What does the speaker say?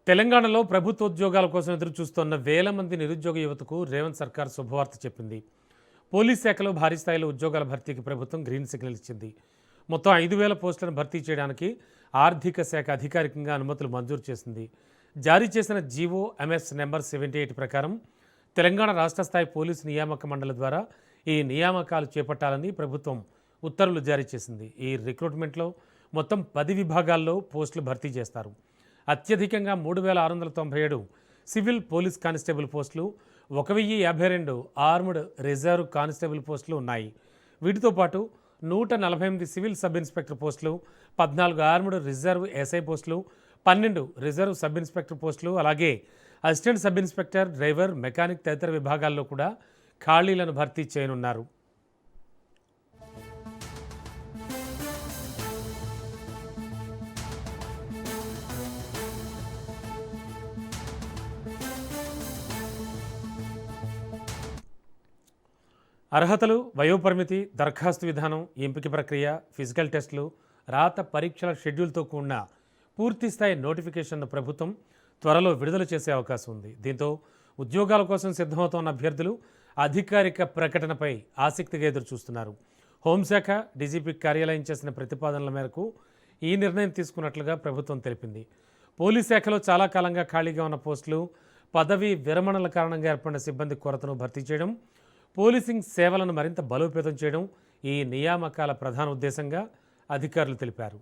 తెలంగాణలో ప్రభుత్వ ఉద్యోగాల కోసం ఎదురుచూస్తున్న వేల మంది నిరుద్యోగ యువతకు రేవంత్ సర్కార్ శుభవార్త చెప్పింది. పోలీస్ శాఖలో భారీ స్థాయిలో ఉద్యోగాల భర్తీకి ప్రభుత్వం గ్రీన్ సిగ్నల్ ఇచ్చింది. మొత్తం 5,000 పోస్టులను భర్తీ చేయడానికి ఆర్థిక శాఖ అధికారికంగా అనుమతులు మంజూరు చేసింది. జారీ చేసిన జీవో ఎంఎస్ నెంబర్ 78 ప్రకారం తెలంగాణ రాష్ట్ర స్థాయి పోలీసు నియామక మండలి ద్వారా ఈ నియామకాలు చేపట్టాలని ప్రభుత్వం ఉత్తర్వులు జారీ చేసింది. ఈ రిక్రూట్మెంట్లో మొత్తం 10 విభాగాల్లో పోస్టులు భర్తీ చేస్తారు. అత్యధికంగా 3,697 సివిల్ పోలీస్ కానిస్టేబుల్ పోస్టులు, 1,052 ఆర్మ్డ్ రిజర్వ్ కానిస్టేబుల్ పోస్టులు ఉన్నాయి. వీటితో పాటు 148 సివిల్ సబ్ ఇన్స్పెక్టర్ పోస్టులు, 14 ఆర్మ్డ్ రిజర్వ్ ఎస్ఐ పోస్టులు, 12 రిజర్వ్ సబ్ ఇన్స్పెక్టర్ పోస్టులు, అలాగే assistant sub inspector, driver, mechanic తదితర విభాగాల్లో కూడా ఖాళీలను భర్తీ చేయనున్నారు. అర్హతలు, వయోపరిమితి, దరఖాస్తు విధానం, ఎంపిక ప్రక్రియ, ఫిజికల్ టెస్టులు, రాత పరీక్షల షెడ్యూల్తో కూడిన పూర్తిస్థాయి నోటిఫికేషన్ను ప్రభుత్వం త్వరలో విడుదల చేసే అవకాశం ఉంది. దీంతో ఉద్యోగాల కోసం సిద్ధమవుతున్న అభ్యర్థులు అధికారిక ప్రకటనపై ఆసక్తిగా ఎదురుచూస్తున్నారు. హోంశాఖ, డీజీపీ కార్యాలయం చేసిన ప్రతిపాదనల మేరకు ఈ నిర్ణయం తీసుకున్నట్లుగా ప్రభుత్వం తెలిపింది. పోలీస్ శాఖలో చాలా కాలంగా ఖాళీగా ఉన్న పోస్టులు, పదవీ విరమణల కారణంగా ఏర్పడిన సిబ్బంది కొరతను భర్తీ చేయడం, పోలీసింగ్ సేవలను మరింత బలోపేతం చేయడం ఈ నియామకాల ప్రధాన ఉద్దేశంగా అధికారులు తెలిపారు.